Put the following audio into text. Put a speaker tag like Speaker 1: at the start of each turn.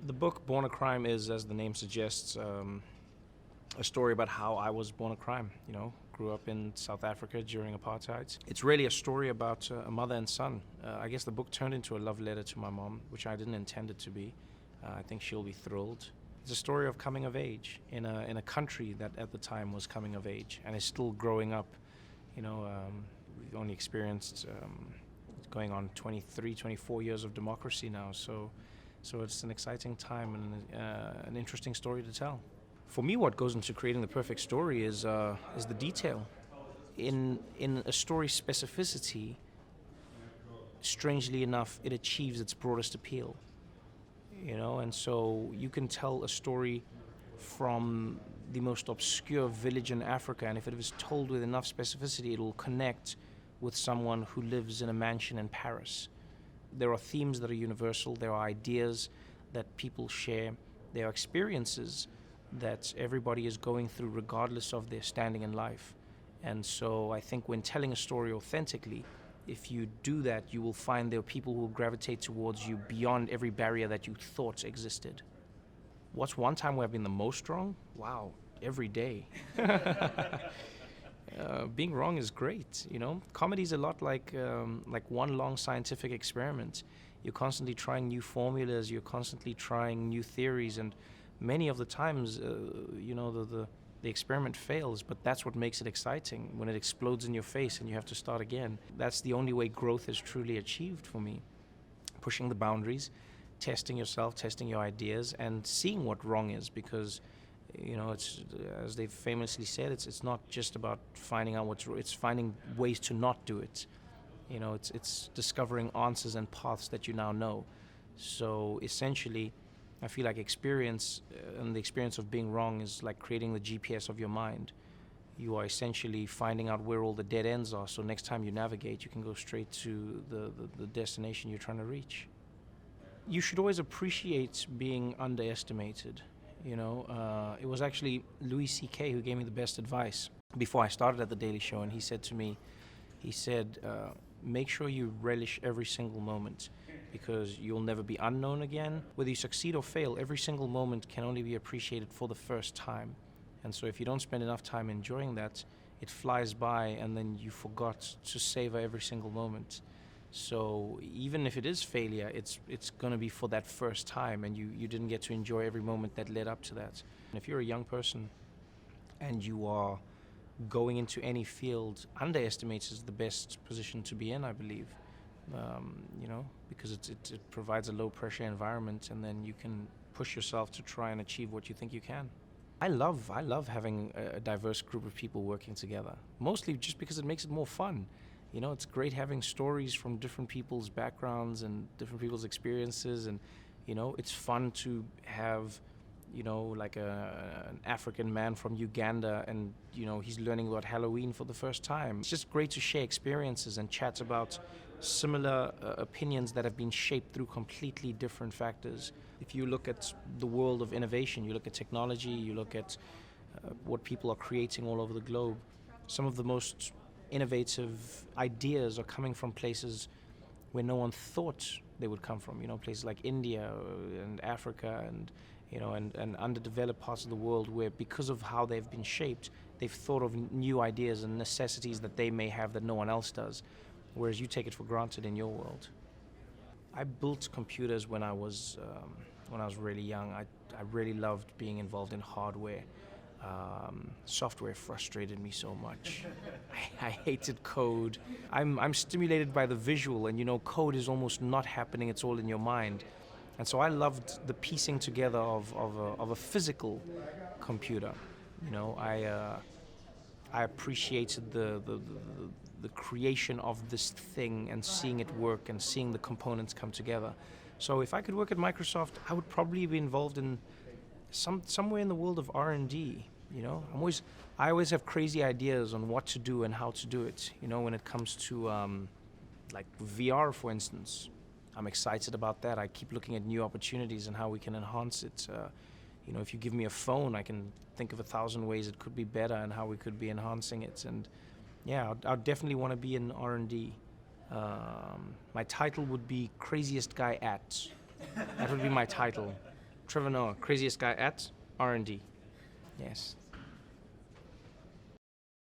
Speaker 1: The book Born a Crime is, as the name suggests, a story about how I was born a crime. Grew up in South Africa during apartheid. It's really a story about a mother and son. I guess the book turned into a love letter to my mom, which I didn't intend it to be. I think she'll be thrilled. It's a story of coming of age in a country that at the time was coming of age and is still growing up. We've only experienced going on 23, 24 years of democracy now, so it's an exciting time and an interesting story to tell. For me, what goes into creating the perfect story is the detail. In a story's specificity, strangely enough, it achieves its broadest appeal. And so you can tell a story from the most obscure village in Africa, and if it is told with enough specificity, it will connect with someone who lives in a mansion in Paris. There are themes that are universal, there are ideas that people share, there are experiences that everybody is going through regardless of their standing in life. And so I think when telling a story authentically, if you do that, you will find there are people who will gravitate towards you beyond every barrier that you thought existed. What's one time where I've been the most wrong? Wow, every day. Being wrong is great, Comedy is a lot like one long scientific experiment. You're constantly trying new formulas, you're constantly trying new theories, and many of the times, the experiment fails, but that's what makes it exciting, when it explodes in your face and you have to start again. That's the only way growth is truly achieved for me. Pushing the boundaries, testing yourself, testing your ideas, and seeing what wrong is, because it's, as they've famously said, it's not just about finding out what's wrong, it's finding ways to not do it. It's discovering answers and paths that you now know. So essentially, I feel like experience and the experience of being wrong is like creating the GPS of your mind. You are essentially finding out where all the dead ends are, so next time you navigate, you can go straight to the destination you're trying to reach. You should always appreciate being underestimated. It was actually Louis C.K. who gave me the best advice before I started at The Daily Show, and he said to me, make sure you relish every single moment, because you'll never be unknown again. Whether you succeed or fail, every single moment can only be appreciated for the first time. And so if you don't spend enough time enjoying that, it flies by and then you forgot to savor every single moment. So even if it is failure, it's going to be for that first time, and you didn't get to enjoy every moment that led up to that. And if you're a young person and you are going into any field, underestimates is the best position to be in, I believe. Because it provides a low-pressure environment, and then you can push yourself to try and achieve what you think you can. I love having a diverse group of people working together, mostly just because it makes it more fun. It's great having stories from different people's backgrounds and different people's experiences, and, it's fun to have, like an African man from Uganda, and, he's learning about Halloween for the first time. It's just great to share experiences and chat about similar opinions that have been shaped through completely different factors. If you look at the world of innovation, you look at technology, you look at what people are creating all over the globe, some of the most innovative ideas are coming from places where no one thought they would come from, places like India and Africa and underdeveloped parts of the world, where because of how they've been shaped, they've thought of new ideas and necessities that they may have that no one else does, whereas you take it for granted in your world. I built computers when I was really young. I really loved being involved in hardware. Software frustrated me so much. I hated code. I'm stimulated by the visual, and code is almost not happening, it's all in your mind. And so I loved the piecing together of a physical computer. I appreciated the creation of this thing and seeing it work and seeing the components come together. So if I could work at Microsoft, I would probably be involved in somewhere in the world of R&D. I always have crazy ideas on what to do and how to do it. When it comes to like VR, for instance, I'm excited about that. I keep looking at new opportunities and how we can enhance it. If you give me a phone, I can think of 1,000 ways it could be better and how we could be enhancing it. And yeah, I'd definitely want to be in R&D. My title would be Craziest Guy At. That would be my title. Trevor Noah, craziest guy at R&D. Yes.